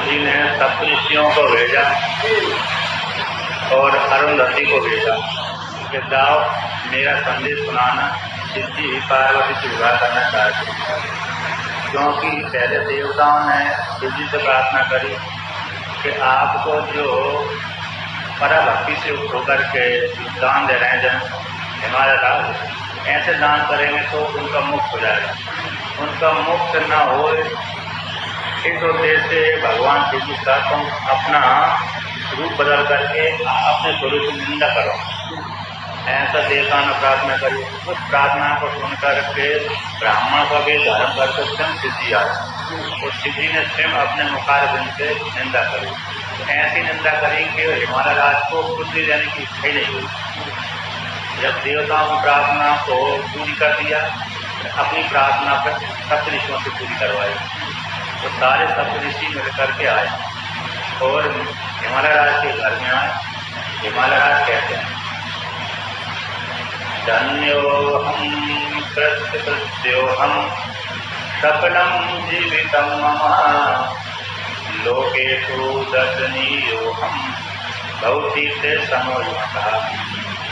जी ने सप्तऋषियों को भेजा और अरुंधति को भेजा कि जाओ मेरा संदेश सुनाना, शिव जी पार्वती से विवाह करना चाहते हैं। क्योंकि पहले देवताओं ने शिव जी से प्रार्थना करी कि आपको जो पराभक्ति से होकर के दान दे रहे हैं जन हिमालय राज, ऐसे दान करेंगे तो उनका मुक्त हो जाएगा। उनका मुक्त न हो इस उद्देश्य से भगवान शिव जी का तुम अपना रूप बदल करके अपने स्वरूप की निंदा करो, ऐसा देवता ने प्रार्थना करी। उस प्रार्थना को सुन करके ब्राह्मण का भी धारण करके स्वयं शिव जी आए और शिव जी ने स्वयं अपने मुखारबिंद से निंदा करी। ऐसी निंदा करी कि हिमालय राज को पुत्री देने की इच्छा ही नहीं हुई। जब देवताओं की प्रार्थना को पूरी कर दिया, अपनी प्रार्थना पर सप्तऋषियों से पूरी करवाई, तो सारे सप्तऋषि मिल करके आए और हिमालय राज के घर में आए। हिमालय राज कहते हैं, धन्योऽहं कृत्यकृत्योऽहं सकलं जीवितं मम लोकेषु दर्शनीयोऽहं भवतीते समोयुक्तः।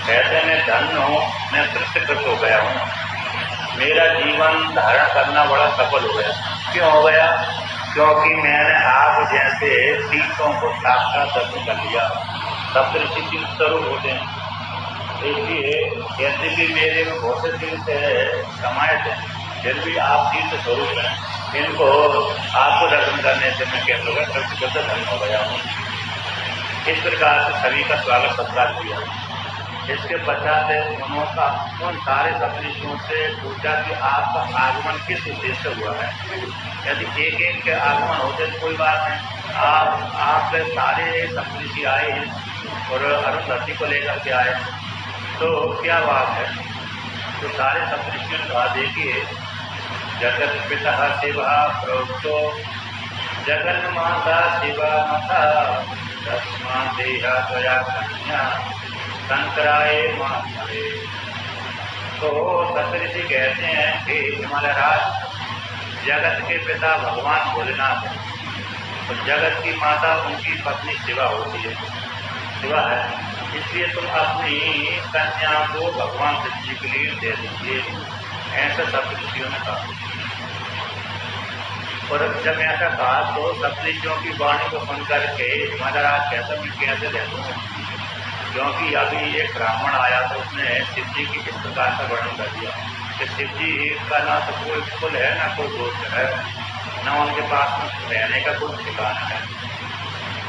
कहते मैं धन्य हूँ, मैं कृत्यकृत हो गया हूँ, मेरा जीवन धारण करना बड़ा सफल हो गया। क्यों हो गया? क्योंकि मैंने आप जैसे तीर्थों को साक्षात दर्शन कर लिया। सप्तऋषि तीर्थ स्वरूप होते हैं, इसलिए यद्यपि मेरे में बहुत से तीर्थ समाये थे, फिर भी आप तीर्थ स्वरूप हैं। इनको आपको दर्शन करने से मैं क्या होगा, कृतकृत धन्य हो गया हूँ। इस प्रकार से सभी का स्वागत सत्कार किया। इसके पश्चात उन सारे सप्तऋषियों से पूछा कि आपका आगमन किस उद्देश्य से हुआ है। यदि एक एक के आगमन होते तो कोई बात नहीं, आप सारे सप्तऋषि आए हैं और अरुंधति को लेकर के आए, तो क्या बात है। तो सारे सप्तऋषियों ने कहा, देखिए जगत पिता शिवा प्रोक्तो जगन माता शिवा माता तस्मा देहा त्वया कन्या शंकराय मातरे। तो सप्तऋषि कहते हैं कि हिमालय राज, जगत के पिता भगवान भोलेनाथ है, तो जगत की माता उनकी पत्नी शिवा होती है, शिवा है, इसलिए तुम अपनी कन्या को भगवान शिव जी के लिए दे दीजिए, ऐसा सप्तऋषियों ने कहा। और जब ऐसा कहा तो सप्तऋषियों की वाणी को सुन करके हिमालय राज कहता मैं कैसे दे दूँ, क्योंकि अभी एक ब्राह्मण आया तो उसने शिव जी की इस प्रकार का वर्णन कर दिया कि शिव जी का ना तो कोई कुल है, ना कोई दोस्त है, न उनके पास में रहने का कोई ठिकाना है,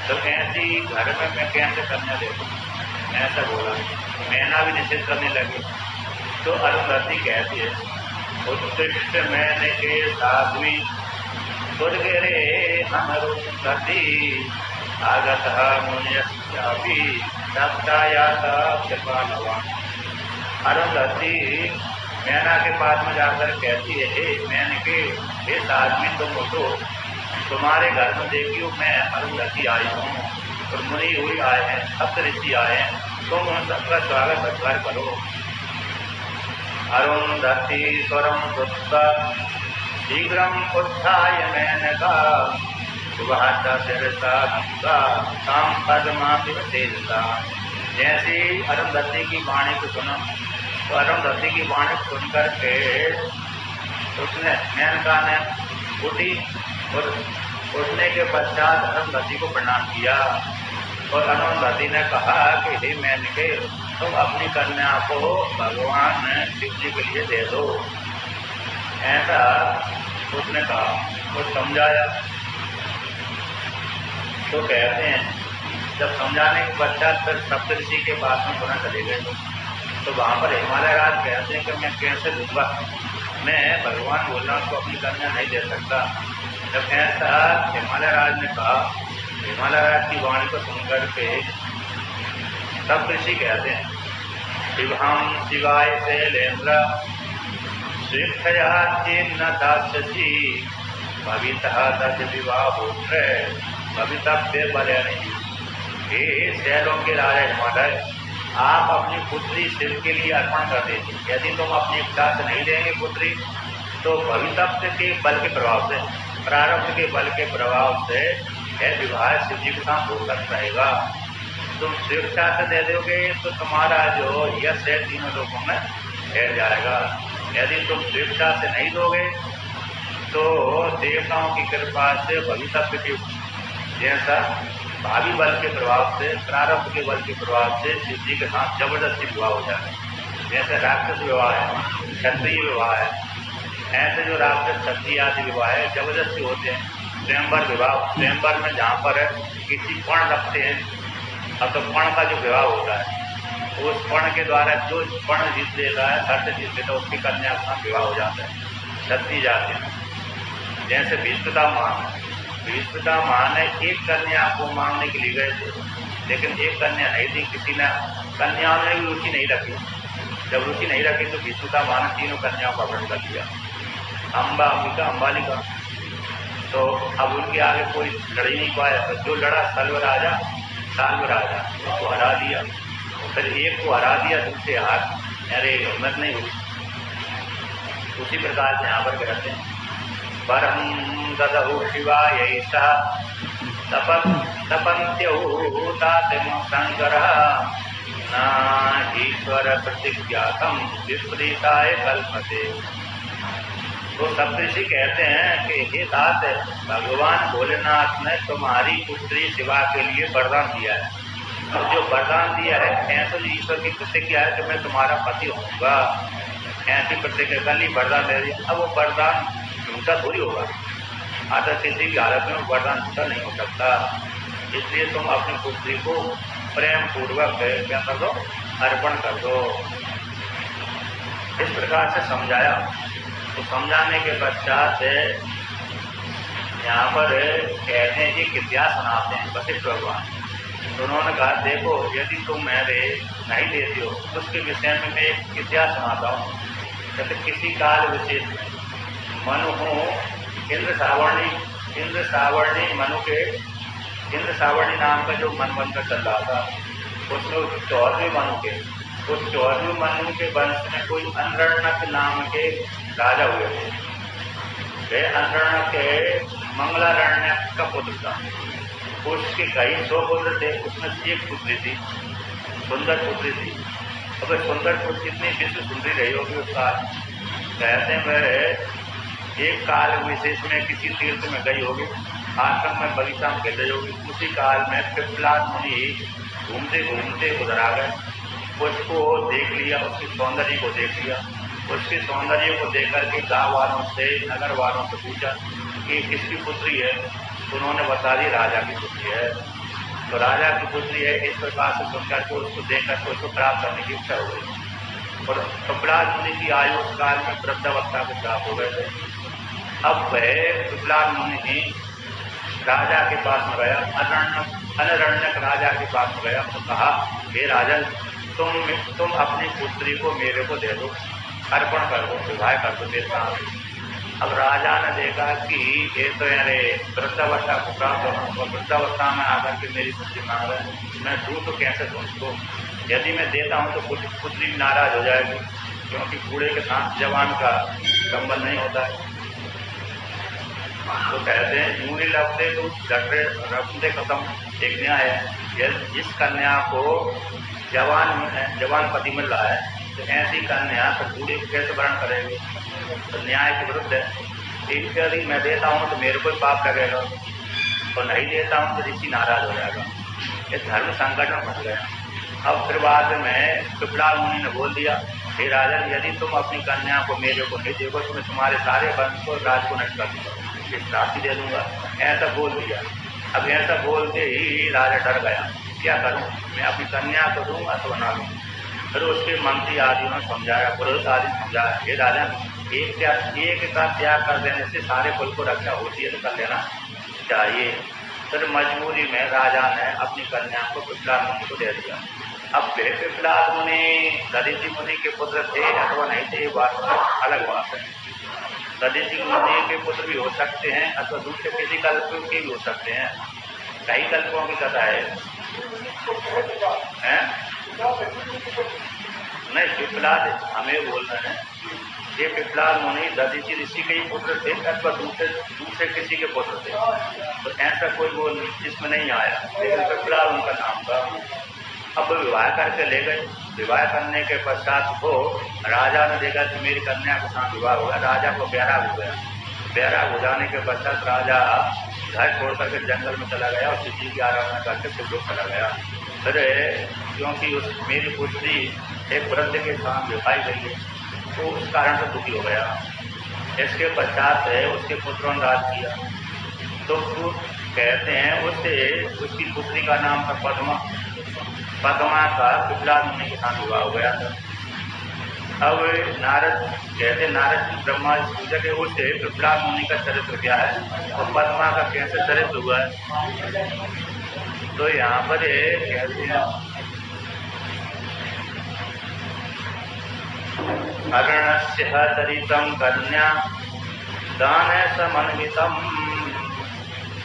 तो ऐसी घर में मैं कैसे कन्या दे दूँ, ऐसा बोला। मैना भी निषेध करने लगे। तो अरुंधति कहती है, उत्कृष्ट मैंने के साध्वी दुर्गे अरुंधति आगत मुनियस्यापि सप्तायाता कृपालवान। अरुंधति मैना के पास में जाकर कहती है, हे मैंने के इस आदमी तुम उठो, तुम्हारे घर में देखियो मैं अरुंधति आई हूँ और मुनि हुई आए हैं, सप्तऋषि आए हैं, तुम उन सबका स्वागत सत्कार करो। अरुंधति स्वरम सुत्ता शीघ्रम उत्थाय मेनका सुभाषा शिरसा गंगा काम पद्मा तेजसा। जैसे अरुंधति की वाणी को सुना, तो अरुंधति की वाणी को सुनकर के उसने मेनका ने उठी और उठने के पश्चात अरुंधति को प्रणाम किया और अरुंधति ने कहा कि हे मेनके, तुम अपनी कन्या को भगवान शिव जी के लिए दे दो, ऐसा उसने कहा और समझाया। तो कहते हैं जब समझाने के पश्चात फिर सप्तऋषि के पास में पुनः चले गए, तो वहाँ पर हिमालय राज कहते हैं कि मैं कैसे दूंगा, मैं भगवान भोलेनाथ को अपनी कन्या नहीं दे सकता। जब ऐसा हिमालय राज ने कहा, हिमालय राज की वाणी को सुनकर के सप्तऋषि कहते हैं, शिवहम शिवाय शैलेन्द्र स्वेच्छया चिन्ह दास्यसि भवितः तस्य विवाहोत्रे भवितव्य बले नहीं। हे शैलों के राजा हिमालय, आप अपनी पुत्री शिव के लिए अर्पण कर दीजिए। यदि तुम अपनी इच्छा से नहीं देंगे पुत्री, तो भवितव्य के बल के प्रभाव से, प्रारब्ध के बल के प्रभाव से यह विवाह शिव जी के साथ हो सकता रहेगा। तुम स्वेच्छा से दे दोगे तो तुम्हारा जो यश है तीनों लोगों में फैल जाएगा। यदि तुम स्वेच्छा से नहीं दोगे तो देवताओं की कृपा से भविष्य के जैसा भावी बल के प्रभाव से, प्रारब्ध के बल के प्रभाव से शिव जी के साथ जबरदस्ती विवाह हो जाए। जैसे राक्षस विवाह है, क्षत्रिय विवाह है, ऐसे जो राक्षस क्षत्रिय आदि विवाह है जबरदस्ती होते हैं। स्वयंवर विवाह, स्वयंवर में जहाँ पर किसी पण रखते हैं और तो पण का जो विवाह होता है उस पण के द्वारा जो पण जीत देता है, शर्त जीत देता है, उसकी कन्या का विवाह हो जाता है, क्षत्रिय जाति में। जैसे भीष्मता महान ने एक कन्या को मांगने के लिए गए थे, लेकिन एक कन्या नहीं थी, किसी ने कन्याओं ने भी रुचि नहीं रखी। जब रुचि नहीं रखी तो भीष्मता महान तीनों कन्याओं का अपहरण कर दिया, अम्बा, अंबिका, अंबालिका। तो अब उनके आगे कोई लड़ ही नहीं पाया, तो जो लड़ा साल्व राजा उसको हरा दिया। फिर एक को हरा दिया, दूसरे हाथ अरे हिम्मत नहीं हुई। उसी प्रकार से यहाँ पर कहते हैं परम ददहु शिवाय ऐसा तपन्त्यहूतातिम शंकर ईश्वर प्रतिज्ञातम विपरीताय कल्पते। तो सप्तऋषि कहते हैं कि हे तात, भगवान भोलेनाथ ने तुम्हारी पुत्री शिवा के लिए वरदान दिया है, और जो वरदान दिया है ऐसा जो ईश्वर की प्रतिज्ञा है कि मैं तुम्हारा पति होऊंगा, ऐसी प्रतिज्ञा कर ली, वरदान दे दिया। अब वो वरदान झूठा थोड़ी होगा, आदर किसी की हालत में वरदान झूठा नहीं हो सकता। इसलिए तुम अपनी पुत्री को प्रेम पूर्वक क्या कर दो, अर्पण कर दो। इस प्रकार से समझाया। तो समझाने के पश्चात यहाँ पर कहते हैं कि क्या सुनाते हैं वशिष्ठ भगवान। तो उन्होंने कहा देखो, यदि तुम मेरे नहीं देती हो उसके विषय में मैं एक किस्सा सुनाता हूँ। जैसे किसी काल विशेष में मनु इंद्र सावर्णी नाम का जो मन बनकर चल रहा था, उसमें 14वें मनु के, उस 14वें मनु के वंश में कोई अनरणक नाम के राजा हुए थे। वे अनरणक मंगलारण्यक का पुत्र था। उसके कई 100 पुत्र थे, उसमें से एक पुत्री थी, सुंदर पुत्री थी। अब सुंदर पुत्री कितनी विश्व सुंदरी रही होगी उस काल। कहते हैं वह एक काल विशेष में किसी तीर्थ में गई होगी, आश्रम में बगीचा में खेल रही होगी। उसी काल में पिपलाद मुनि घूमते घूमते उधर आ गए, उसको देख लिया, उसके सौंदर्य को देख लिया। उसके सौंदर्य को देख करके गाँव वालों से, नगर वालों से पूछा कि किसकी पुत्री है। तो उन्होंने बता दी राजा की पुत्री है। तो राजा की पुत्री है, इस प्रकार से सुनकर के उसको देख करके उसको प्राप्त करने की इच्छा हो गई। और पिपलाद मुनि की आयु उस काल में वृद्धावस्था को प्राप्त हो गए थे। अब वह पिपलाद मुनि राजा के पास में गया, अनरण्यक राजा के पास में गया। तो कहा हे राजन, तुम अपनी पुत्री को मेरे को दे दो, अर्पण कर दो, विवाह कर दो मेरे साथ। अब राजा ने देखा कि ये तो यारे वृद्धावस्था को प्राप्त हो, वृद्धावस्था में आकर के मेरी पुत्री मांग रहा है, मैं दूँ तो कैसे दूँ उसको। यदि मैं देता हूँ तो पुत्री नाराज हो जाएगी, क्योंकि बूढ़े के साथ जवान का संबंध नहीं होता है। तो कहते हैं यूं ही लगते तो रखते खत्म। एक न्याय है, जिस कन्या को जवान पति मिल रहा है तो ऐसी कन्या तो बूढ़े को कैसे वर्ण करेगी, तो न्याय के विरुद्ध है। यदि मैं देता हूँ तो मेरे को पाप लगेगा, और नहीं देता हूँ तो ऋषि नाराज हो जाएगा। इस धर्म संकट में फंस गया। अब फिर बाद में पिपलाद मुनि ने बोल दिया, हे राजन, यदि तुम अपनी कन्या को मेरे को नहीं देगो तो मैं तुम्हारे सारे वंश को राज को नष्ट कर दूंगा, इस राशि दे दूंगा। ऐसा बोल दिया। अब ऐसा बोलते ही राजा डर गया, क्या करूं, मैं अपनी कन्या को दूंगा तो ना दूँ। फिर उसके मंत्री आदि ने समझाया, पुरोहित आदि समझाया, हे राजन, एक का त्याग कर देने से सारे कुल को रक्षा होती है, तो कर लेना चाहिए। फिर मजबूरी में राजा ने अपनी कन्या को पिपलाद मुनि को दे दिया। अब वे पिपलाद मुनि दधीचि मुनि के पुत्र थे अथवा नहीं थे, ये बात अलग बात है। दधीचि मुनि के पुत्र भी हो सकते हैं अथवा दूसरे किसी कल्प के भी हो सकते हैं। कई कल्पों की कथा है। नहीं, पिपलाद हमें बोल रहे हैं, ये पिपलाद मुनि दधीचि ऋषि के ही पुत्र थे अथवा दूसरे किसी के पुत्र थे, तो ऐसा कोई वो इसमें नहीं आया, लेकिन पिपलाद उनका नाम था। अब विवाह करके ले गए। विवाह करने के पश्चात वो राजा ने देखा कि मेरी कन्या के साथ विवाह हुआ, राजा को बैराग हो गया। बैराग हो जाने के पश्चात राजा घर छोड़ करके जंगल में चला गया और शिव जी की आराधना करके फिर लोग चला गया। फिर क्योंकि उस मेरी पुत्री एक वृद्ध के साथ विवाही गई है, तो उस कारण से दुखी हो गया। इसके पश्चात उसके पुत्रों ने राज किया। तो कहते हैं उसकी पुत्री का नाम था पद्मा। पद्मा का पिपलाद मुनि के साथ विवाह हो गया था। अब नारद कहते, नारद जी ब्रह्मा जी पूजा के उससे पिपलाद मुनि का चरित्र क्या है और पद्मा का कैसे चरित्र हुआ है। तो यहाँ पर कहते हैं अरणस्य तरितं कन्या दान समन्वितम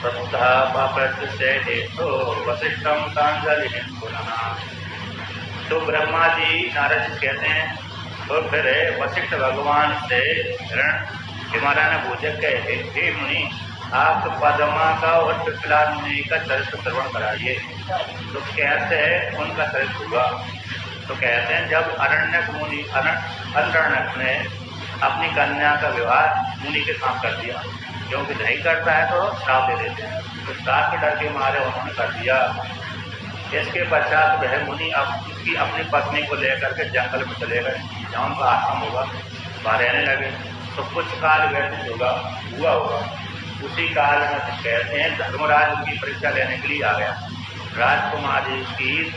प्रस्थापप्रत्यशेषो वसिष्ठं तांजलिं पुनः। तो ब्रह्मा जी नारद जी कहते हैं, तो फिर वशिष्ठ भगवान से हिमालय ने पूछा कहे, हे मुनि आप पद्मा का और पिपलाद मुनि का चरित्र श्रवण कराइए। तो कैसे उनका चरित्र हुआ। तो कहते हैं जब अरण्यक मुनि अरण्यक ने अपनी कन्या का विवाह मुनि के साथ कर दिया, क्योंकि नहीं करता है तो श्राप दे देते हैं, तो श्राप के डर के मारे उन्होंने कर दिया। इसके पश्चात वह मुनि उसकी अपनी पत्नी को लेकर के जंगल में चले गए, जहाँ उनका आश्रम होगा, वहाँ रहने लगे। तो कुछ काल व्यतीत हुआ होगा। उसी काल में कहते हैं धर्मराज उनकी परीक्षा लेने के लिए आ गया। राजकुमार जी की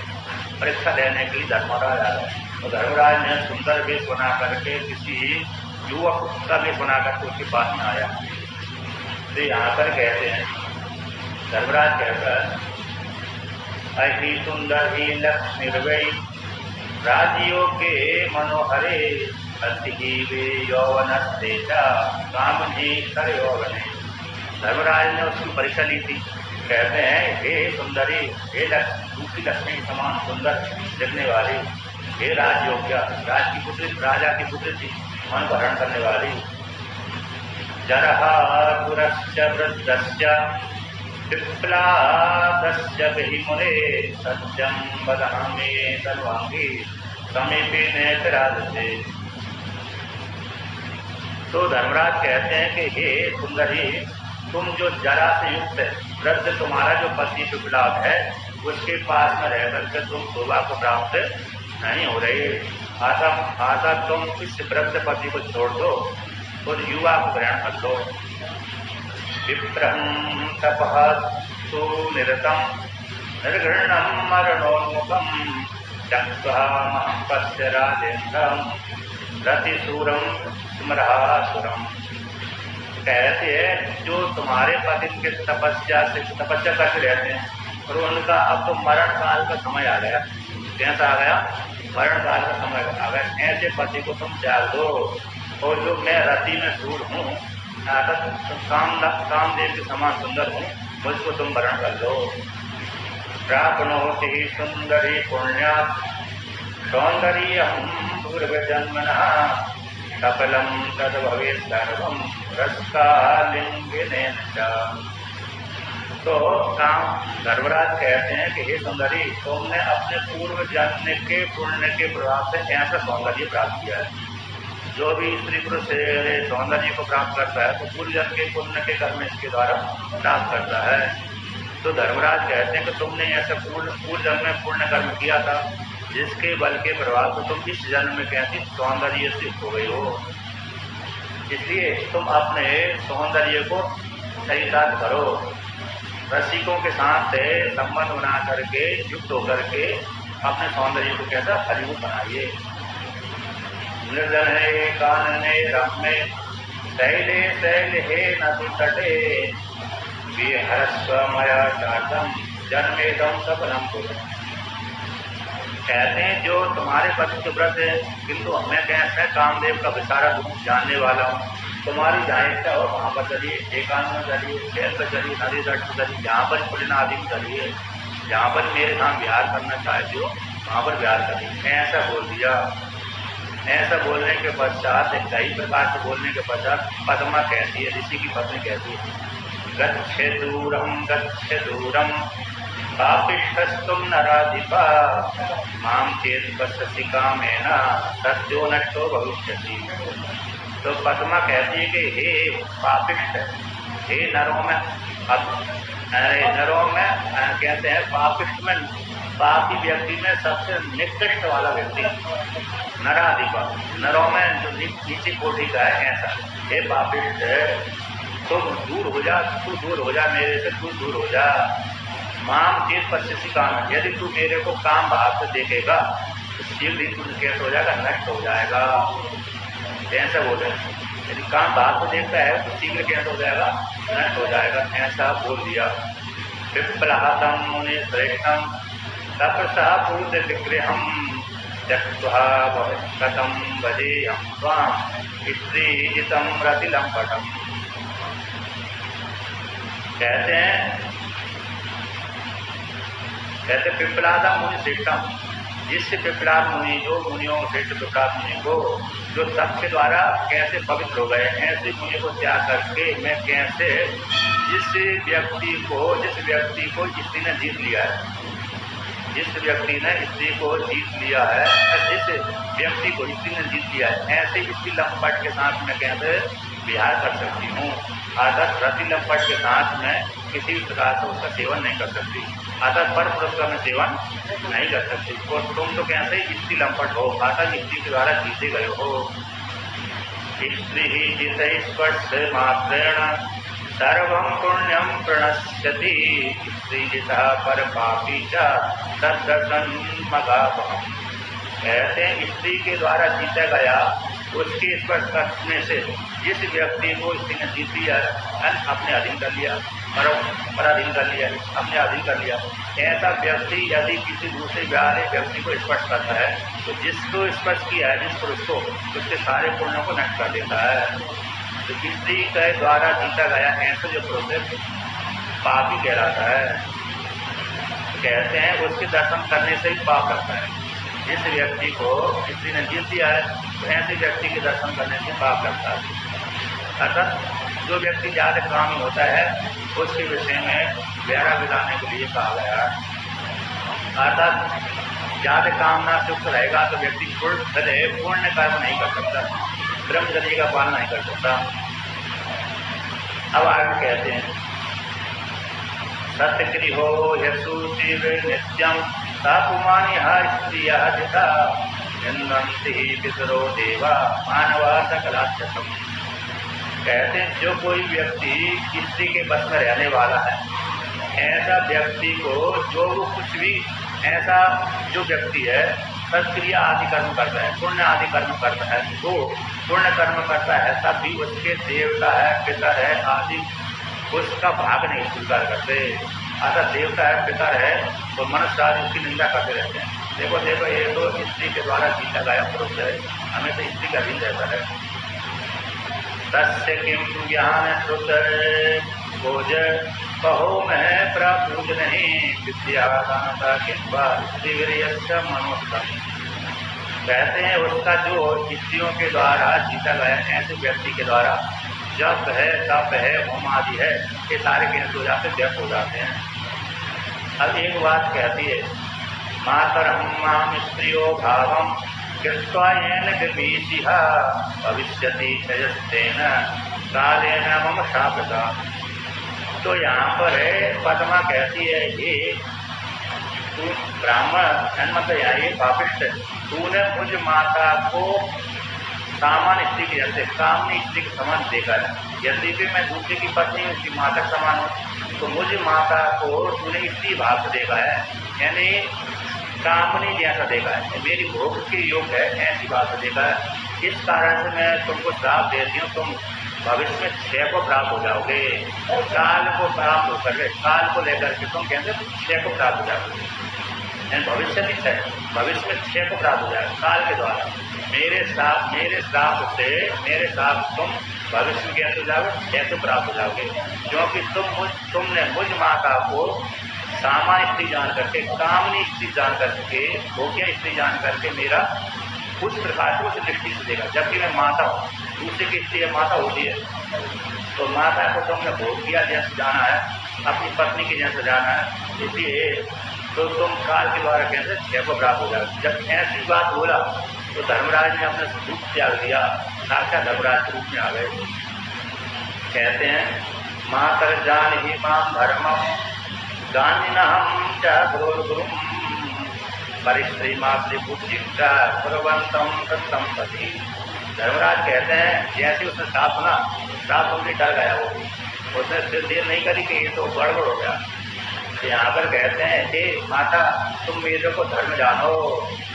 परीक्षा लेने के लिए धर्मराज आ गया। तो धर्मराज ने सुंदर वेश बना करके किसी युवक का वेश बना करके उसके पास में आया। तो यहाँ पर कहते हैं धर्मराज कहकर अहि सुंदर ही लक्ष्मी राजियों के मनोहरे अति वे यौवन कामनी कर यौवने। धर्मराज ने उसकी परीक्षा ली थी। कहते हैं हे सुंदरी, हे दूसरी लक्ष्मी के समान सुंदर दिखने वाली, हे राजयोग्या, राज की पुत्री, राजा की पुत्री थी, मन को हरण करने वाली। जरहापुरस्य वृद्धस्य पिप्लादस्य विमुने सत्यं वदामि सर्वांगी समीपे नेत्रादते। तो धर्मराज कहते हैं कि हे सुंदरी, तुम जो जरा से युक्त है वृद्ध तुम्हारा जो पति पिपलाद है उसके पास में रह करके तुम शोभा को प्राप्त नहीं हो रही। आता तुम इस वृद्ध पति को छोड़ दो और युवा को ग्रहण कर दो। विप्रहं तपः सुनिरतं निर्घृणं मरणोन्मुखं त्यक्त्वा महं पश्य राजेन्द्रं रतिशूरं स्मरासुरम्। कहते हैं जो तुम्हारे पति के तपस्या करते रहते हैं और उनका अब तो मरण काल का समय आ गया। कैसा आ गया? मरण काल का समय आ गया। ऐसे पति को तुम त्याग दो और जो मैं रति में सूर हूँ, कामदेव के समान सुंदर हूँ, मुझको तुम वर्ण कर लो। प्राप्नोति सुंदरी पुण्यात् सौंदर्यं पूर्वजन्मनः सफलं तद् भवेत् सर्वं रसकालिंगेन च। तो धर्मराज कहते हैं कि हे सुंदरी, तुमने अपने पूर्व जन्म के पुण्य के प्रभाव से ऐसा सौंदर्य प्राप्त किया है। जो भी स्त्री पुरुष सौंदर्य को प्राप्त करता है तो पूर्व जन्म के पुण्य के कर्म इसके द्वारा प्राप्त करता है। तो धर्मराज कहते हैं कि तुमने ऐसा पूर्व जन्म में पुण्य कर्म किया था जिसके बल के प्रभाव से तुम इस जन्म में कैसी सौंदर्य से हो गई हो। इसलिए तुम अपने सौंदर्य को सही साथ करो, रसिकों के साथ संबंध बना करके युक्त होकर के अपने सौंदर्य को कैसा फलीभूत बनाइए। निर्जन है कानने रम्य शैले शैल हे नदी तटे विहरस्वमया चाटम जन्मेदम सफलम कुरु। कहते हैं जो तुम्हारे पति के व्रत है, किंतु मैं कैसे कामदेव का विशारद हूँ, जानने वाला हूँ। तुम्हारी जहाँ इच्छा हो वहाँ पर चलिए, एकांत में चलिए, शहर पर चलिए, नदी तट पर चलिए, जहाँ पर पुलिना आदि में चलिए, जहाँ पर मेरे साथ विहार करना चाहते हो वहाँ पर विहार करिए। ऐसा बोल दिया। ऐसा बोलने के पश्चात, कई प्रकार से बोलने के पश्चात पद्मा कहती है, ऋषि की पत्नी कहती है, गच्छ दूरम पापिष्ठस्तुम नराधिपा माम चेत पश्यसि कामेन सत्यो नष्टो भविष्यति। तो पद्मा कहती है कि हे पापिष्ठ, हे नरों में, कहते हैं पापिष्ठ में, पापी व्यक्ति में सबसे निकृष्ट वाला व्यक्ति नराधिपा, नरों में जो नीचे कोटि का है, ऐसा हे पापिष्ठ तुम दूर हो जा, तू दूर हो जा मेरे से, तू दूर हो जा। माम चेत पश्यसि काम, यदि तू मेरे को काम भाव से देखेगा तो शीघ्र ही तू कैसे हो जाएगा, नष्ट हो जाएगा। ऐसा बोले, यदि काम भाव से देखता है तो शीघ्र कैसे हो जाएगा, नष्ट हो जाएगा, ऐसा बोल दिया। विप्लहतम मुनि श्रेष्ठम तपसा पूज विग्रहम त्यक्त्वा कथम भजेयम स्वाम स्त्रीजितम रतिलंपटम। कहते पिपलादा मुनि श्रेष्ठम, जिससे पिपलाद मुनि, जो मुनियों श्रेष्ठ पिपलाद मुनि को जो तप के द्वारा कैसे पवित्र हो गए, ऐसे मुनि को त्याग करके मैं कैसे जिस व्यक्ति को स्त्री ने जीत लिया है, जिस व्यक्ति ने स्त्री को जीत लिया है, जिस व्यक्ति को स्त्री ने जीत लिया है, ऐसे स्त्री लंपट के साथ मैं कैसे विहार कर सकती हूँ। अर्थात रति लंपट के साथ में किसी भी प्रकार से उसका सेवन नहीं कर सकती, अर्थात पर पुरुष का मैं सेवन नहीं कर सकती। और तुम तो कैसे स्त्री लंपट हो, अर्थात स्त्री के द्वारा जीते गए हो। स्त्री ही जित स्पर्श मात्रेण सर्वं पुण्यम प्रणश्यति, स्त्री जिता पर पापी च तद्दर्शन मगापहम्। कहते हैं स्त्री के द्वारा जीता गया, उसके स्पर्श करने से जिस व्यक्ति को स्त्री ने जीत लिया, अपने अधीन कर लिया, पराधीन कर लिया, अपने अधीन कर लिया, ऐसा व्यक्ति यदि किसी दूसरे व्यक्ति को स्पर्श करता है तो जिसको स्पर्श किया है, जिस पुरुष को, उसके सारे पुण्यों को नष्ट कर देता है। तो स्त्री के द्वारा जीता गया ऐसा जो पुरुष पापी कहलाता है। कहते हैं उसके दर्शन करने से ही पाप लगता है। जिस व्यक्ति को स्त्री ने जीत दिया है तो ऐसे व्यक्ति के दर्शन करने से पाप लगता है। अर्थात जो व्यक्ति ज्यादा कामी होता है उसके विषय में ब्यारा बिलाने के लिए कहा गया है। अर्थात ज्यादा कामना से युक्त रहेगा तो व्यक्ति पूर्ण कर्म नहीं कर सकता, ब्रह्मचर्य का पालन नहीं कर सकता। अब आगे कहते हैं सत्यगृहो यशुचिर नित्यम तापुमानि स्त्रिया जिता निंदन्ति पितरो देवा मानवा सकलाच्यतम। कहते हैं जो कोई व्यक्ति स्त्री के बस में रहने वाला है, ऐसा व्यक्ति को जो वो कुछ भी ऐसा जो व्यक्ति है सत्क्रिया आदि कर्म करता है, पुण्य आदि कर्म करता है, तो पुण्य कर्म करता है तब भी उसके देवता है, पिता है आदि उसका भाग नहीं स्वीकार करते। अर्थात देवता है, पिता है तो मनुष्य आदि उसकी निंदा करते रहते हैं। देखो ये तो स्त्री के द्वारा जीता गया पुरुष है, हमें तो स्त्री का अधीन रहता है। तस्य किम ज्ञान श्रुत भोज कहो मैं प्रपूज नहीं विद्या दानता किंवा स्त्रीवीर्यस्य मनोत्तम। कहते हैं उसका जो स्त्रियों के द्वारा जीता गया ऐसे व्यक्ति के द्वारा जप है, तप है, होम आदि है, ये सारे कैंसिल हो जाते, व्यर्थ हो जाते हैं। अब एक बात कहती है मातरम माम स्त्रियो भावम कृत्वा येन विभीषिहा भविष्यति क्षयस्तेन कालेन मम शापता। तो यहाँ पर है पद्मा कहती है ये तू ब्राह्मण मतलब यहाँ ये पापिष्ट, तूने मुझ माता को सामान्य स्त्री के जैसे कामनी स्त्री के समान देखा है। यदि भी मैं दूसरे की पत्नी उसकी माता के समान हूँ तो मुझ माता को तूने स्त्री भाव से देखा है, यानी कामनी जैसा देखा है, मेरी भोग के योग्य है ऐसी बात से देखा है। इस कारण से मैं तुमको श्राप देती हूँ, तुम भविष्य में क्षय को प्राप्त हो जाओगे। काल को प्राप्त होकर के, काल को लेकर के तुम कहते क्षय को प्राप्त हो जाओगे, भविष्य में क्षय, भविष्य में क्षय को प्राप्त हो जाएगा काल के द्वारा। मेरे साथ तुम भविष्य में कैसे हो जाओगे, क्षय को प्राप्त हो जाओगे, क्योंकि तुमने मुझ माता को सामान्य स्त्री जान करके, कामनी स्त्री जान करके, भोग्य स्त्री जान करके मेरा उस प्रकार से उसे दृष्टि से देगा। जबकि मैं माता हूँ, दूसरे की स्त्री माता होती है, तो माता को तुमने भोग किया जैसे जाना है, अपनी पत्नी के जैसे जाना है, इसलिए तो तुम काल के द्वारा कैसे क्षय को प्राप्त हो जाए। जब ऐसी बात बोला तो धर्मराज ने अपने रूप त्याग दिया, साक्षात धर्मराज के रूप में आ गए। कहते हैं मातर जान ही माम धर्मम गानिन हम गुरु परिश्री मातृभूति प्रवंतम सत्संपति। धर्मराज कहते हैं जैसे उसने साफ सुना, साफ सुनने डर गया वो, उसने फिर देर नहीं करी कि ये तो गड़बड़ हो गया। यहाँ पर कहते हैं कि माता तुम मेरे को धर्म जानो,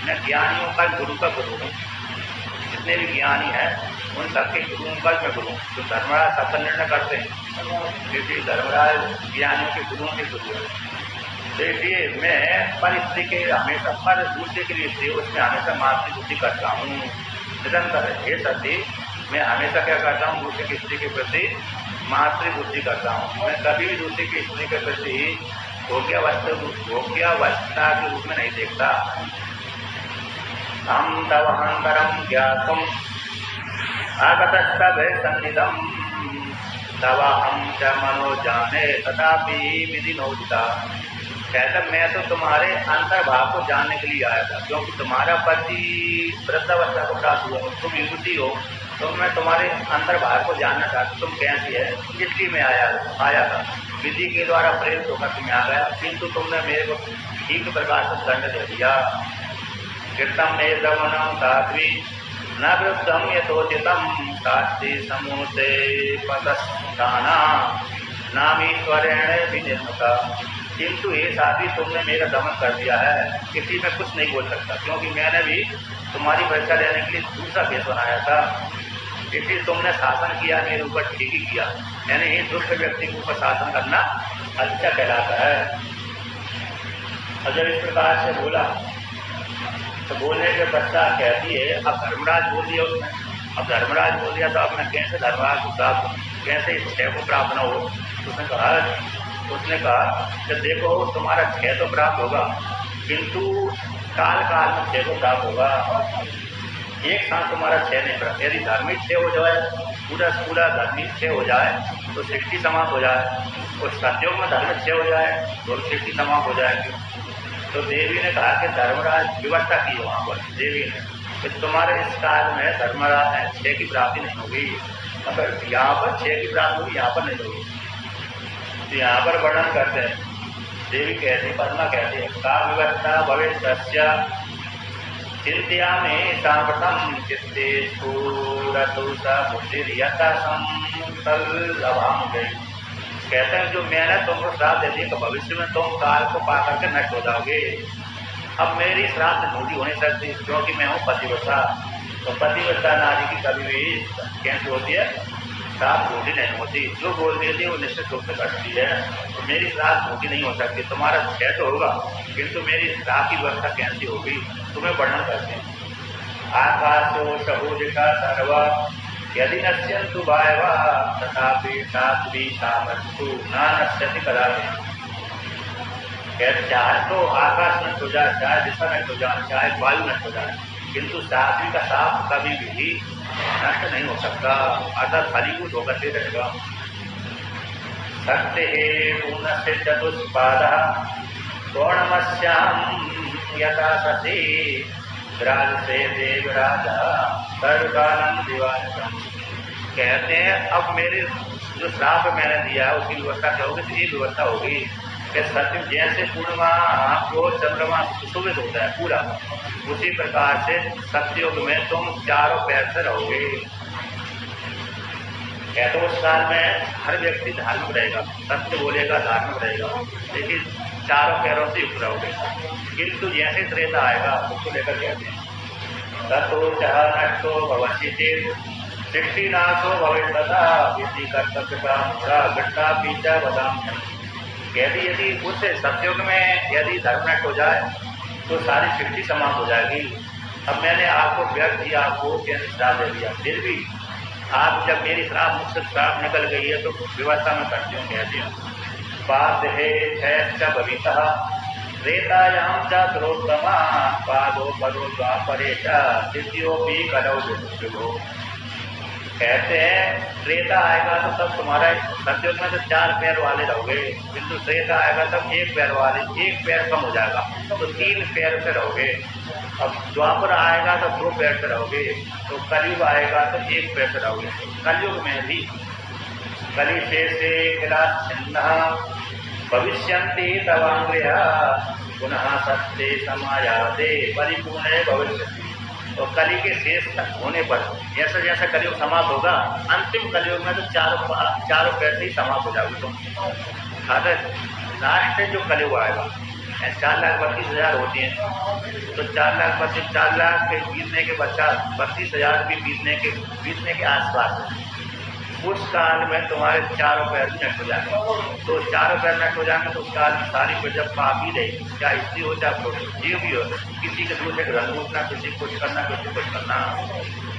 मैं ज्ञानियों का गुरु का गुरु हूँ, जितने भी ज्ञानी हैं उन सबके गुरुओं का मैं गुरु हूँ। तो धर्मराज सबका निर्णय करते हैं, क्योंकि धर्मराज ज्ञानियों के गुरुओं के गुरु हैं। देखिए मैं पर स्त्री के हमेशा पर दूसरे के लिए स्त्री उसमें हमेशा मातृबुद्धि करता हूँ निरंतर। हे सती मैं हमेशा क्या करता हूँ, दूसरे की स्त्री के प्रति मातृबुद्धि करता हूँ। मैं कभी भी दूसरे की स्त्री के प्रति भोग्यावस्था के रूप में नहीं देखता। हम तव हंतरम ज्ञातुम आगतस्तव सन्निधम तव हम च मनो जाने तथापि विधि नोदिता। कहता मैं तो तुम्हारे अंतर्भाव को जानने के लिए आया था, क्योंकि तुम्हारा पति वृद्धावस्था को प्राप्त हुआ, तुम युवती हो, तो मैं तुम्हारे अंतर्भाव को जानना चाहता, तुम कैसी है, इसलिए मैं आया था। विधि के द्वारा प्रेरित होकर तुम्हें आ गया, किंतु तुमने मेरे को ठीक प्रकार से दंड दे दिया। कृतम ने दमनम साध्वी न वृद्धम यथोचितम शास्त्री समूते पदस्थाना नामीश्वरेण विनिर्मुता। किंतु ये साथी तुमने मेरा दमन कर दिया है, किसी में कुछ नहीं बोल सकता, क्योंकि मैंने भी तुम्हारी परीक्षा लेने के लिए दूसरा केस बनाया था, इसलिए तुमने शासन किया मेरे ऊपर, ठीक ही किया। यानी ये दुष्ट व्यक्ति के ऊपर शासन करना अच्छा कहलाता है। और जब इस प्रकार से बोला तो बोलने के पश्चात कहती है अब धर्मराज बोल दिया उसने, अब धर्मराज बोल दिया तो अब मैं कैसे धर्मराज को प्राप्त, कैसे इस क्षय को प्राप्त न हो। उसने कहा कि देखो तुम्हारा क्षय तो प्राप्त होगा, किंतु काल काल में क्षय को प्राप्त होगा, एक साथ तुम्हारा क्षय नहीं प्राप्त। यदि धार्मिक क्षय हो जाए, पूरा धार्मिक क्षय हो जाए तो सृष्टि समाप्त हो जाए, और सत्योग में धार्मिक क्षय हो जाए तो सृष्टि समाप्त हो जाएगी। तो देवी ने कहा कि धर्मराज व्यवस्था की है वहाँ पर देवी ने कि तुम्हारे इस काल में धर्मराज क्षय की प्राप्ति नहीं होगी, अगर यहाँ पर क्षय की प्राप्ति होगी, यहाँ पर नहीं होगी। तो यहाँ पर वर्णन करते हैं, देवी कहती, पद्मा कहती है का व्यवस्था भविष्य चिंत्या में सांप्रतम चित्ते स्फुरतुषा बुद्धिर्यथा संकल्पम गई। कहते हैं जो मैंने तुमको श्राप दे दिया कि भविष्य में तुम काल को पा करके नष्ट हो जाओगे। अब मेरी श्राप झूठी हो नहीं सकती, क्योंकि मैं हूँ पतिव्रता, तो पतिव्रता नारी की कभी भी कैसे होती है, श्राप झूठी नहीं होती, जो बोल देती है वो निश्चित रूप से करती है। तो मेरी श्राप झूठी नहीं हो सकती, तुम्हारा क्षय तो होगा, किंतु मेरी श्राप की व्यवस्था कैसी होगी तुम्हें वर्णन करते हैं। आकाशो शबूजिका सर्वा यदि नश्यन्तु वायवा तथापि सात्वी सामस्तु न नश्यति कदापि। चाहे तो आकाश नष्ट हो जाए, चाहे दिशा नष्ट हो जाए, चाहे वायु नष्ट हो जाए, किंतु सात्वी का साप कभी भी नष्ट नहीं हो सकता, अर्थात फलीभूत होकर के रहेगा। सत्य हे पूर्णस्य चतुष्पादः पौर्णमस्यां यथा सती राज से देवराजा सर्वकालं दिवाकरम्। कहते हैं अब मेरे जो श्राप मैंने दिया है उसकी व्यवस्था क्या होगी, तो ये व्यवस्था होगी कि सत्य जैसे पूर्णिमा को चंद्रमा सुशोभित होता है पूरा, उसी प्रकार से सत्ययुग में तुम चारों पैर से रहोगे। कहते उस काल में हर व्यक्ति धार्मिक रहेगा, सत्य बोलेगा, धार्मिक रहेगा, लेकिन चारों पैरों से युक्त रहोगे। किंतु जैसे त्रेता आएगा उसको लेकर कहते हैं ततो चाह नष्टो भवति चेत् सृष्टिनाशो भविष्यतः इति कर्तव्य का मूढ़ा घट्टा पीछा बदाम। कहती यदि उस सत्युग में यदि धर्म नष्ट हो जाए तो सारी सृष्टि समाप्त हो जाएगी। अब मैंने आपको व्यर्थ दिया, आपको श्राप दे दिया, फिर भी आप जब मेरी श्राप मुझसे श्राप निकल गई है तो व्यवस्था में करती हूँ। कहती हूँ बात है भविता त्रेतायां च तिलोत्तमा पादो पदो द्वापरे च द्वितीयोऽपि कलौ शुभो। कहते हैं त्रेता आएगा तो तब तुम्हारा सतयुग में तो 4 पैर वाले रहोगे, किंतु त्रेता आएगा तब 1 पैर वाले, 1 पैर कम हो जाएगा तो 3 पैर से रहोगे। अब द्वापर आएगा तो 2 पैर से रहोगे, तो कलयुग आएगा तो 1 पैर से रहोगे। कलयुग में भी कलि से खिला छिन्न भविष्यन्ति तवांग्रह पुनः सत्य समायाते परिपूर्ण भविष्यति। तो कलि के शेष होने पर जैसा जैसा कलयुग समाप्त होगा, अंतिम कलयुग में तो चारों पैर से ही समाप्त हो जाओगे तुम। लास्ट जो कलयुग आएगा 4,32,000 होती हैं, तो 4,32,000 के बीतने के पश्चात 32,000 भी बीतने के आसपास उस काल में तुम्हारे चारों पैर नष्ट हो जाएंगे। तो चारों पैर नष्ट हो जाएंगे तो उस काल में सारी प्रजा पाप ही रहेगी, चाहे स्त्री हो चाहे पुरुष, जीव भी हो, किसी के दूसरे का रंग उठना, किसी को कुछ करना, किसी कुछ करना,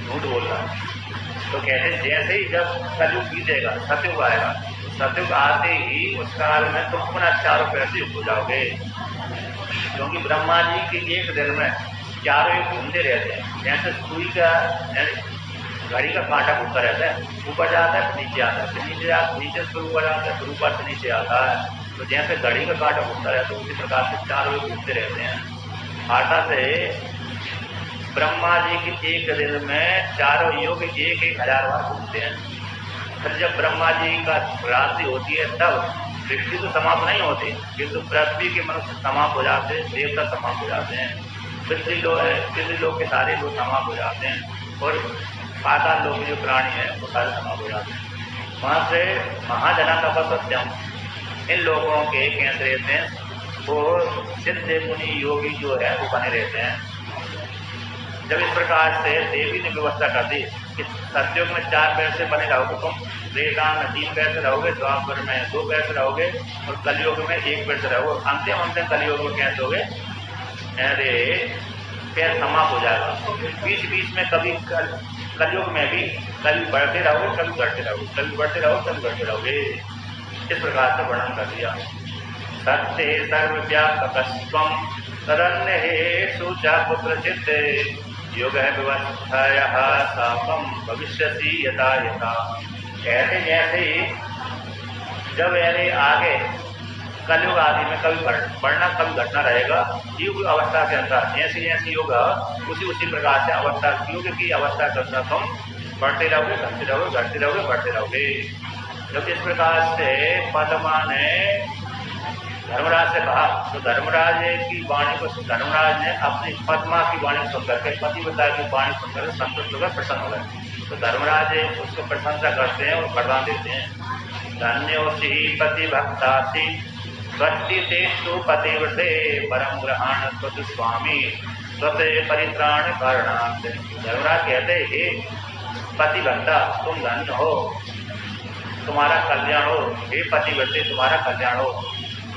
झूठ बोलना। तो कहते हैं जैसे ही जब कलयुग बीतेगा सतयुग आएगा, सतयुग आते ही उस काल में तुम पुनः चारों पैर से युक्त हो जाओगे। क्योंकि ब्रह्मा जी के एक दिन में चारों युग घूमते रहते हैं, जैसे सुई का घड़ी का कांटा घूमता रहता है, ऊपर जाता है फिर नीचे आता है, फिर नीचे से ऊपर आता है, फिर ऊपर से नीचे आता है। तो जैसे घड़ी का कांटा घूमता रहता है उसी प्रकार से चारों युग घूमते रहते हैं। आशा से ब्रह्मा जी के एक दिन में चारों युग 1,000 बार घूमते हैं। फिर जब ब्रह्मा जी का रात्रि होती है तब सृष्टि तो समाप्त नहीं होती, किंतु पृथ्वी के मनुष्य समाप्त हो जाते हैं, देवता समाप्त हो जाते हैं, पृथ्वी लोग के सारे लोग समाप्त हो जाते हैं, और पाताल लोग जो प्राणी हैं वो सारे समाप्त हो जाते हैं। वहाँ से महाजना तपस्यम इन लोगों के केंद्र रहते हैं, वो सिद्ध मुनि योगी जो है वो बने रहते हैं। जब इस प्रकार से देवी ने व्यवस्था कर दी कि सतयुग में 4 पैर से बने रहोगे तुम, त्रेता में 3 पैर से रहोगे, द्वापर में 2 पैर से रहोगे, और कलयुग में 1 पैर से रहोगे। अंतिम कलयुग में क्या होगे, अरे पैर समाप्त हो जाएगा। बीच बीच में कभी कलयुग में भी कभी बढ़ते रहोगे, कभी घटते रहोगे, कभी बढ़ते रहोगे, कभी घटते रहोगे। इस प्रकार से वर्णन कर दिया। सत्य सर्वव्यापकस्त्वं तदन्येषु च कुत्रचित् योग है व्यवस्थायाः सापम भविष्यसि यथा यथा। कहते जैसे ही जब यानी आगे कलयुग आदि में कभी बढ़ना कभी घटना रहेगा, युग अवस्था के अंदर जैसे जैसे योग उसी प्रकार से अवस्था युग की अवस्था के अंदर तुम बढ़ते रहोगे, घटते रहोगे, घटते रहोगे, बढ़ते रहोगे। जब इस प्रकार से पद्मा ने धर्मराज से कहा तो धर्मराज की वाणी को धर्मराज ने अपनी पद्मा की वाणी सुनकर के पतिव्रता की वाणी सुनकर संतुष्ट होकर प्रसन्न हो गए। तो धर्मराज उसको प्रशंसा करते हैं और वरदान देते हैं। धन्योऽसि पतिभक्तासि स्वस्तितेषु पतिव्रते परम ग्रहण स्वत स्वामी स्वत परित्राण कारणात्। धर्मराज कहते हे पतिभक्ता तुम धन्य हो, तुम्हारा कल्याण हो, हे पतिव्रते तुम्हारा कल्याण हो,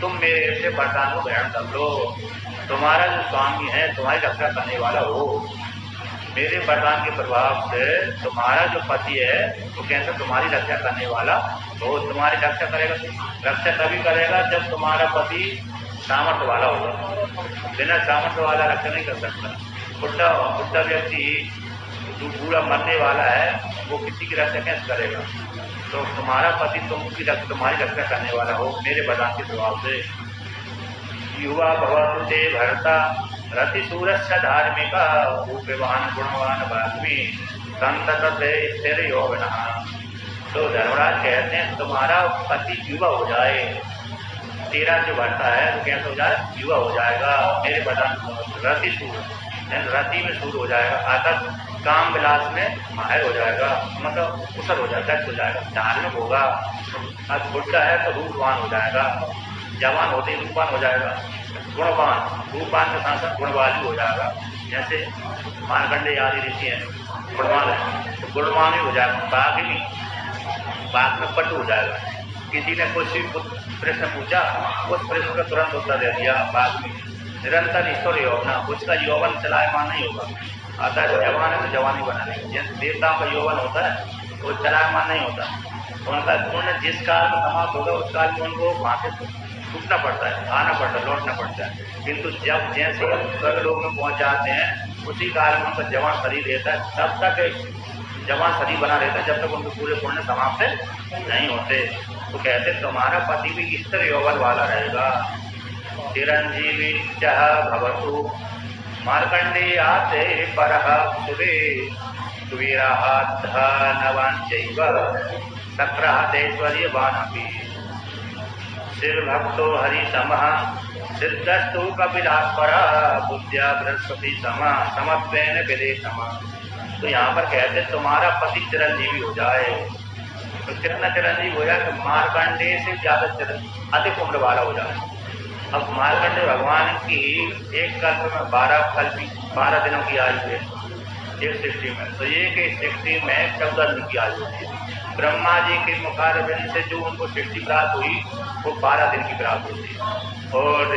तुम मेरे से वरदान को ग्रहण कर लो। तुम्हारा जो स्वामी है तुम्हारी रक्षा करने वाला हो, मेरे वरदान के प्रभाव से तुम्हारा जो पति है वो कैसे तुम्हारी रक्षा करने वाला हो। तुम्हारी रक्षा करेगा, रक्षा तभी करेगा जब तुम्हारा पति सामर्थ्य वाला होगा। बिना सामर्थ्य वाला रक्षा नहीं कर सकता। बुढ़ा व्यक्ति जो बूढ़ा मरने वाला है वो किसी की रक्षा कैसे करेगा। तो तुम्हारा पति तुम्हारी रक्षा करने वाला हो मेरे वरदान के प्रभाव से। युवा भवतु ते भरता रति सूरस्य धार्मिका रूपवान गुणवान भाग्मी संतत स्थिर यौवनः। तो धर्मराज कहते हैं तुम्हारा पति युवा हो जाए, तेरा जो भरता है वो कैसे हो जाए, युवा हो जाएगा मेरे वरदान। रति सूर रति में सूर हो जाएगा, अर्थात काम विलास में माहिर हो जाएगा, मतलब कुशल हो जाएगा, दक्ष हो जाएगा, धार्मिक होगा। अब बुढ़ा है तो रूपवान हो जाएगा, जवान होते ही रूपवान हो जाएगा, गुणवान रूपवान के साथ साथ गुणवान भी हो जाएगा। जैसे मानकंडे आदि ऋषि हैं गुणवान है तो गुणवान भी हो जाएगा। बाघ में पटु हो जाएगा। किसी ने कुछ प्रश्न पूछा उस प्रश्न का तुरंत उत्तर दे दिया। बाघ में निरंतर ईश्वर यौवन, उसका यौवन चलायमान नहीं होगा। अतः जवान है तो जवानी बनाने, जैसे देवताओं का यौवन होता है वो चलायमान नहीं होता। उनका पुण्य जिस काल में समाप्त होगा उस काल में उनको वहाँ से छूटना पड़ता है, आना पड़ता है, लौटना पड़ता है। किंतु जब जैसे स्वर्गलोक में पहुंच जाते हैं उसी काल में उनका जवान शरीर रहता है, तब तक जवान शरीर बना रहता है जब तक उनके पूरे पुण्य समाप्त नहीं होते। तो कहते तुम्हारा पति भी स्थिर यौवन वाला रहेगा। चिरंजीवी चह भवतु मार्कंडे आते परह सुरे धनवान चैव सक्रादेश्वर्य बानपि शिव भक्तो हरि समः सिद्धस्तु कपिलास्पर बुद्ध्या बृहस्पति समा समत्वेन विदे समा। तो यहाँ पर कहते तुम्हारा पति चिरंजीवी हो जाए। तो कितना चिरंजीवी हो जाए? तो मार्कंडे से ज्यादा अधिक उम्र वाला हो जाए। अब मार्कंडे भगवान की एक कल्प में 12 दिनों की आयु है, एक सृष्टि में। तो एक सृष्टि में 14 दिन की आयु होती है। ब्रह्मा जी के मुखारबिंद से जो उनको सृष्टि प्राप्त हुई वो 12 दिन की प्राप्त होती है, और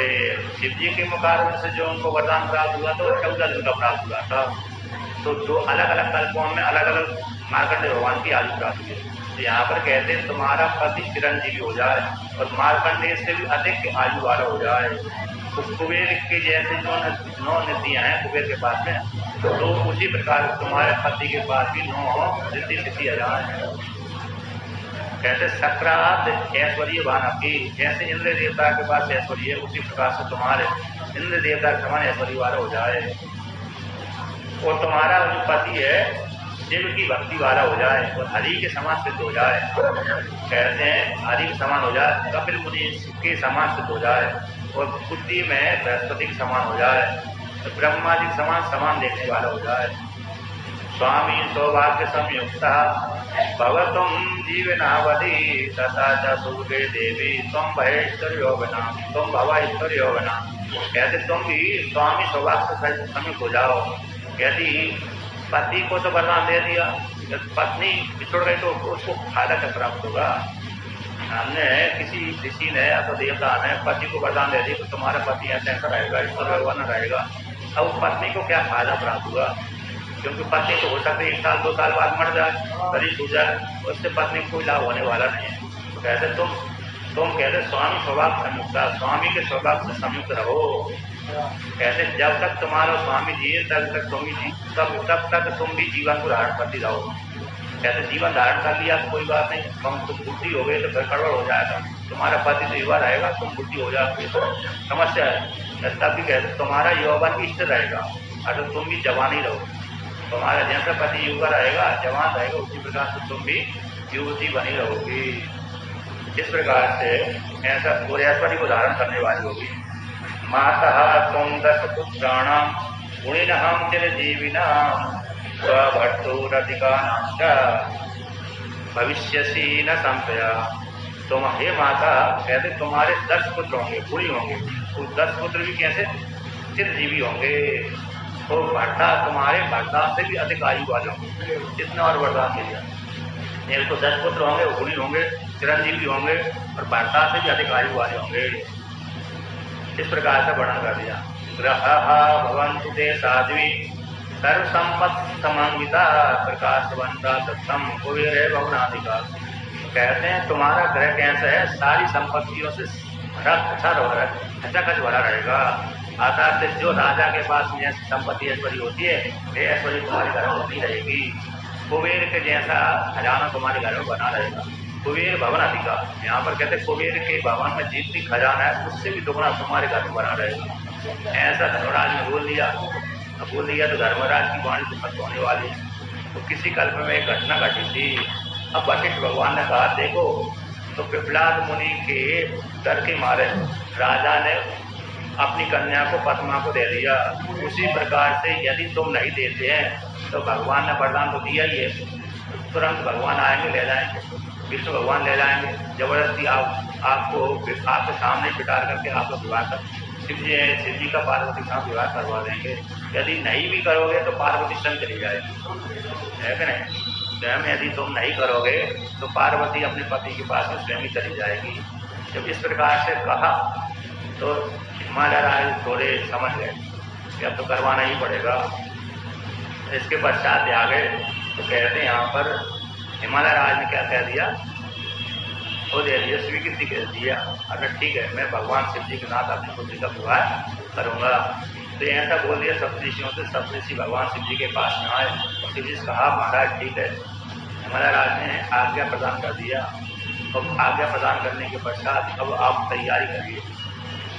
शिव जी के मुखारबिंद से जो उनको वरदान प्राप्त हुआ तो 14 दिन का प्राप्त हुआ था। तो दो अलग अलग कल्पों में अलग अलग मार्कंडेय भगवान की आयु प्राप्त हुई। तो यहाँ पर कहते हैं तुम्हारा पति चिरंजीवी हो जाए और मार्कंडेय से भी अधिक आयु वाला हो जाए। तो कुबेर के जैसे जो 9 निधियाँ हैं कुबेर के पास में, तो उसी प्रकार तुम्हारे पति के पास भी 9 रिद्धि आ जाए। कहते सक्रात ऐश्वर्य वानपि, जैसे इंद्र देवता के पास ऐश्वर्य है उसी प्रकार से तुम्हारे इंद्र देवता के समान ऐश्वर्य वाला हो जाए। और तुम्हारा जो पति है शिव की भक्ति वाला हो जाए और हरि के समान सिद्ध हो जाए। कहते हैं हरि के समान हो जाए, कपिल मुनि के समान सिद्ध हो जाए, और बुद्धि में बृहस्पति के समान हो जाए, तो ब्रह्मा जी के समान देखने वाला हो जाए। स्वामी सौभाग्य संयुक्त भवतुम जीवनावधि तथा च सुभगे देवी तुम भयेश्वर्यो बना, तुम भवैश्वर्यो बना। कहते तुम भी स्वामी सौभाग्य से संयुक्त हो जाओ। यदि पति को तो वरदान दे दिया, जब पत्नी बिछुड़ गई तो उसको फायदा क्या प्राप्त होगा? हमने किसी ऋषि ने या तो देवता ने पति को वरदान दे दिया तो तुम्हारा पति ऐसा रहेगा, ईश्वर भगवान रहेगा। अब पत्नी को क्या फायदा प्राप्त हुआ? क्योंकि पत्नी तो हो सकता है 1 साल 2 साल बाद मर जाए, शरीर छूट जाए, उससे पत्नी को कोई लाभ होने वाला नहीं है। तो कहते तुम कहते स्वामी स्वभाव संयुक्त, स्वामी के स्वभाव से संयुक्त रहो। कहते जब तक तुम्हारा स्वामी जी है तब तक तब तक तुम भी जीवन को धारण करती रहो। कहते जीवन धारण कर लिया तो कोई बात नहीं, तुम बुद्धि हो गई तो फिर गड़बड़ हो जाएगा। तुम्हारा पति तो युवा रहेगा, तुम बुद्धि हो जाओगे तो समस्या है। तब भी कहते तुम्हारा यौवन भी स्थिर रहेगा, अगर तुम भी जवान ही रहो। तुम्हारा जैसा पति युवा रहेगा, जवान रहेगा, उसी प्रकार से तुम भी युवती बनी रहोगी। इस प्रकार से ऐसा ऐश्वर्य को धारण करने वाली होगी। माता तुम 10 पुत्राणाम गुणिनहम चिरजीविनाम स्वभर्तुरधिकानां च भविष्यसि न संशया। तुम हे माता, कहते तुम्हारे 10 पुत्र होंगे, गुणी होंगे। तो 10 पुत्र भी कैसे? चिरजीवी होंगे। तो भर्ता तुम्हारे भर्ता से भी अधिक आयु वाले होंगे। इतना और वरदान दे दिया। एक तो 10 पुत्र होंगे, गुणी होंगे, चिरंजीवी होंगे और भर्ता से भी अधिक आयु वाले होंगे। इस प्रकार से वर्णन कर दिया। ग्रह भवन्तु ते साध्वी सर्व संपत्ति समन्विता प्रकाशवंता सत्सम कुबेर भवनाधिका। कहते हैं तुम्हारा ग्रह कैसा है? सारी संपत्तियों से खच भरा रहेगा। अर्थात जो राजा के पास में संपत्ति ऐश्वर्य होती है वे ऐश्वर्य तुम्हारे घर में नहीं रहेगी। कुबेर के जैसा खजाना तुम्हारे घर में बना रहेगा। कुबेर भवन अधिका, यहाँ पर कहते कुबेर के भवन में जितनी खजाना है उससे भी दुगना तुम्हारे घर में बना रहेगा। ऐसा धर्मराज ने बोल दिया तो धर्मराज की वाणी तो खत्म होने वाली। तो किसी कल्प में एक घटना घटी थी। अब वशिष्ठ भगवान ने कहा देखो, तो पिपलाद मुनि के डर के मारे राजा ने अपनी कन्या को पद्मा को दे दिया। उसी प्रकार से यदि तुम नहीं देते हैं तो भगवान ने वरदान तो दिया ही है, तुरंत भगवान आएंगे ले जाएंगे, विष्णु भगवान ले जाएंगे, जबरदस्ती आपको आपके सामने पिटार करके आपका विवाह कर शिव जी का पार्वती के साथ विवाह करवा देंगे। यदि नहीं भी करोगे तो पार्वती स्वयं चली जाएगी, है कि नहीं? स्वयं यदि तुम नहीं करोगे तो पार्वती अपने पति के पास में स्वयं ही चली जाएगी। जब इस प्रकार से कहा तो हिमालय राज थोड़े समझ गए कि अब तो करवाना ही पड़ेगा। इसके पश्चात आ गए तो कहते हैं यहाँ पर हिमालय राज ने क्या कह दिया वो दे दिया, स्वीकृति कर दिया। अगर ठीक है, मैं भगवान शिव जी के नाथ अपनी पुत्री का विवाह करूँगा। तो ऐसा बोल दिया सप्तऋषियों से। सप्तऋषि भगवान शिव जी के पास में आए और शिव जी से कहा, महाराज ठीक है। महाराज ने आज्ञा प्रदान कर दिया। और आज्ञा प्रदान करने के पश्चात अब आप तैयारी करिए।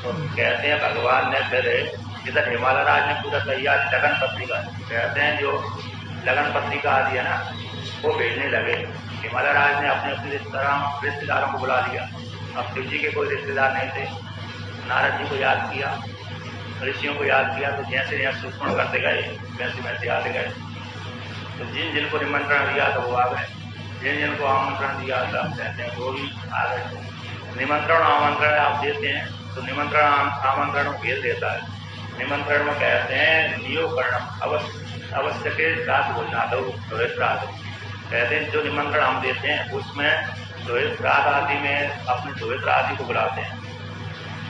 तो कहते हैं भगवान ने फिर इधर हिमालय राज ने पूरा तैयार लगन पत्रिका, कहते हैं जो लगन पत्रिका आदि है ना, वो भेजने लगे। हिमालय राज ने अपने अपने रिश्तेदारों को बुला लिया। अब शिव जी के कोई रिश्तेदार नहीं थे। नारद जी को याद किया, ऋषियों को याद किया, तो जैसे जैसे सुष्मण करते गए वैसे वैसे आते गए। तो जिन जिनको निमंत्रण दिया था वो आ गए, जिन जिनको आमंत्रण दिया था कहते हैं वो भी आ गए। निमंत्रण आमंत्रण आप देते हैं तो निमंत्रण आमंत्रण भेज देता है। निमंत्रण में कहते हैं नियो कर्णम अवश्य के साथ बोलना दो श्राद्ध। कहते हैं जो निमंत्रण हम देते हैं उसमें श्राद्ध आदि में अपने श्राद्ध को बुलाते हैं।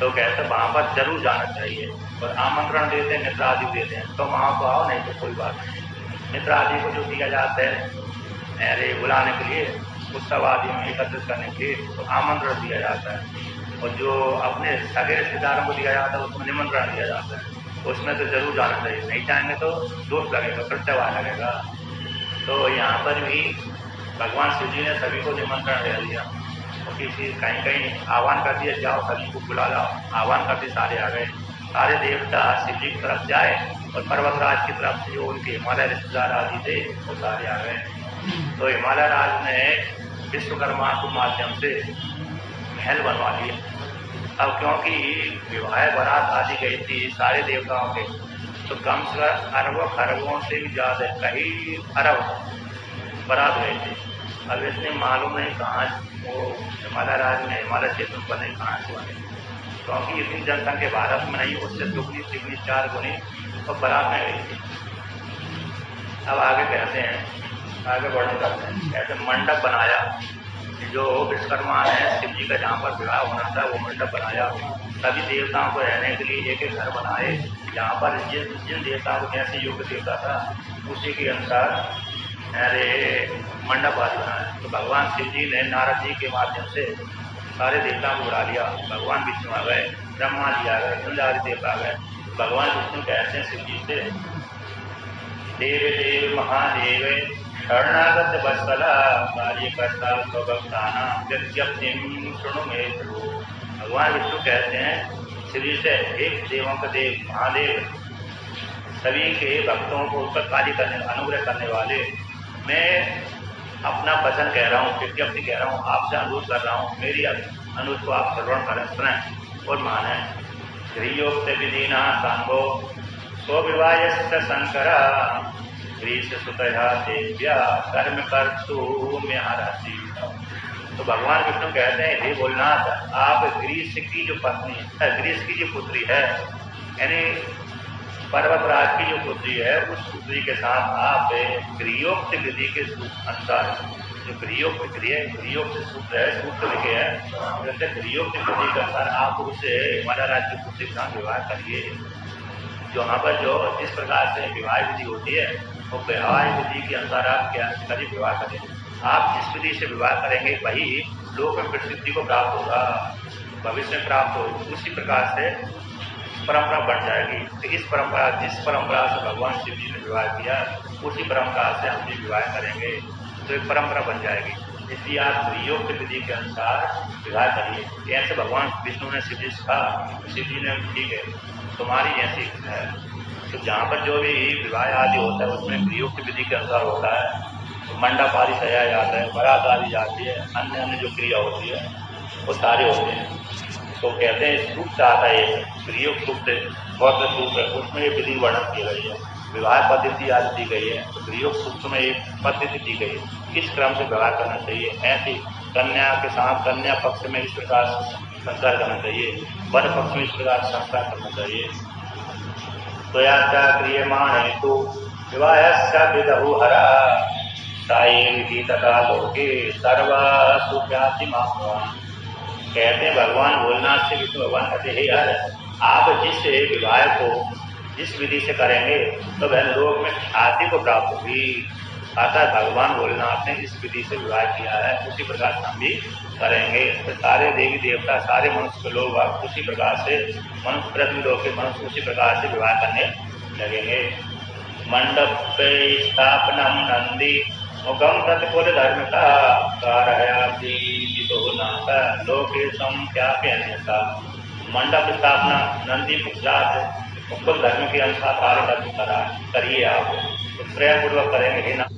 तो कहते हैं वहाँ पर जरूर जाना चाहिए। और आमंत्रण देते हैं, मित्र आदि देते हैं, तो वहाँ को आओ, नहीं तो कोई बात नहीं। मित्र आदि को जो दिया जाता है अरे बुलाने के लिए, उत्सव आदि में एकत्रित करने के लिए, तो आमंत्रण दिया जाता है। और जो अपने सगे रिश्तेदारों को दिया जाता है उसमें निमंत्रण दिया जाता है। उसमें तो जरूर जाना चाहिए, नहीं जाएंगे तो दोष लगेगा, प्रत्यवाह लगेगा। तो यहाँ पर भी भगवान शिव जी ने सभी को निमंत्रण दे दिया। और किसी कहीं कहीं आह्वान कर दिया, जाओ सभी को बुला लाओ। आह्वान करते सारे आ गए। सारे देवता शिव जी की तरफ जाए और पर्वतराज की तरफ से जो उनके हिमालय रिश्तेदार आदि थे वो सारे आ गए। तो हिमालय राज ने विश्वकर्मा के माध्यम से महल बनवा लिए। अब क्योंकि विवाह बारात आदि गई थी सारे देवताओं के, तो कम से कम अरबों खरबों से भी ज़्यादा कई अरब बारात गए थे। अब इसने मालूम नहीं कहाँ वो हिमालय राज में हिमालय क्षेत्र में बने, कहाँ से बने, क्योंकि इतनी जनसंख्या भारत में नहीं, उससे दुगनी तिगनी 4 गुनी और बारात में गई थी। अब आगे कहते हैं, आगे वर्णन करते हैं। कहते मंडप बनाया, जो विश्वकर्मा ने शिव जी का जहाँ पर विवाह होना था वो मंडप बनाया। सभी देवताओं को रहने के लिए एक एक घर बनाए, जहाँ पर जिन देवताओं को जैसे योग्य देवता था उसी के अनुसार अरे मंडप आदि बनाया। तो भगवान शिव जी ने नारद जी के माध्यम से सारे देवताओं को बुला लिया। भगवान विष्णु आ गए, ब्रह्मा जी आ गए, इंद्र आदि देवता आ गए। भगवान विष्णु कहते हैं शिव जी से, देव देव महादेव शरणागत वत्सला कार्यकर्ता स्वभक्ताना यज्ञप्तिम शृणु मे प्रभु। भगवान विष्णु कहते हैं शिव जी से, एक देवों का देव महादेव, सभी के भक्तों को उसका कार्य करने अनुग्रह करने वाले, मैं अपना वचन कह रहा हूँ, विज्ञप्ति कह रहा हूँ, आपसे अनुरोध कर रहा हूँ, मेरी अनुरोध को आप श्रवण करें, सुनें और माने। गृहोक्त विधिना सांगो स्वविवाहश्च शंकरा ग्रीस सुतया देव्या कर्म कर्तु म्याहरसि। तो भगवान विष्णु कहते हैं, हे भोलेनाथ, आप ग्रीस की जो पत्नी है, ग्रीस की जो पुत्री है, यानी पर्वतराज की जो पुत्री है, उस पुत्री के साथ आप गृहोक्त विधि के अनुसार, जो गृहोक्त सूत्र है, सूत्र लिखे हैं, जैसे गृहोक्त विधि के अनुसार आप उससे हिमालय राज की पुत्री के साथ विवाह करिए। जो यहाँ पर जो जिस प्रकार से विवाह विधि होती है, वो विवाह विधि के अनुसार आप क्या कभी विवाह करें। आप जिस विधि से विवाह करेंगे वही लोक में प्रसिद्धि को प्राप्त होगा, भविष्य में प्राप्त होगा। उसी प्रकार से परंपरा बन जाएगी। तो इस परंपरा, जिस परंपरा से भगवान शिव जी ने विवाह किया, उसी परंपरा से हम भी विवाह करेंगे, तो एक परंपरा बन जाएगी। इसलिए आप योग विधि के अनुसार विवाह करिए। ऐसे भगवान विष्णु ने शिव जी से कहा। शिव जी ने, ठीक है, तुम्हारी जैसी इच्छा है। तो जहाँ पर जो भी विवाह आदि होता है उसमें योग की विधि के अनुसार होता है। तो मंडप आदि सजाया जाता है, बारात आदि जाती है, अन्य अन्य जो क्रिया होती है वो सारे होते हैं। तो कहते हैं सूक्त आता है, गृह सूक्त बहुत सूत्र, उसमें एक विधि वर्णन की गई है, विवाह पद्धति आदि दी गई है। तो गृह सूक्त में एक पद्धति दी गई है, किस क्रम से विवाह करना चाहिए। ऐसे कन्या के साथ कन्या पक्ष में इस प्रकार संस्कार करना चाहिए, वन पक्ष में इस प्रकार संस्कार करना चाहिए। तो यात्रा क्रियमाणे तो विवाहस्य विदहु हरा साये विधि तथा लोके सर्वा सुख्याति माभवान। कहते हैं भगवान भोलेनाथ से विष्णु भगवान कहते हैं, यार आप जिस विवाह को जिस विधि से करेंगे तो वह लोक में ख्याति को प्राप्त होगी, अतः भगवान भोलेनाथ ने इस विधि से विवाह किया है, उसी प्रकार हम भी करेंगे। तो सारे देवी देवता, सारे मनुष्य के लोग उसी प्रकार से, मनुष्य पृथ्वी लोग के मनुष्य उसी प्रकार से विवाह करने लगेंगे। मंडप पे स्थापनम नंदी मुखम प्रतिकूल धर्म का कारयाति लोकेशम क्या कहने का। मंडप स्थापना नंदी मुखजात मुकुल धर्म के अनुसार कार्य करिए आप, तो प्रेम पूर्वक करेंगे ही ना।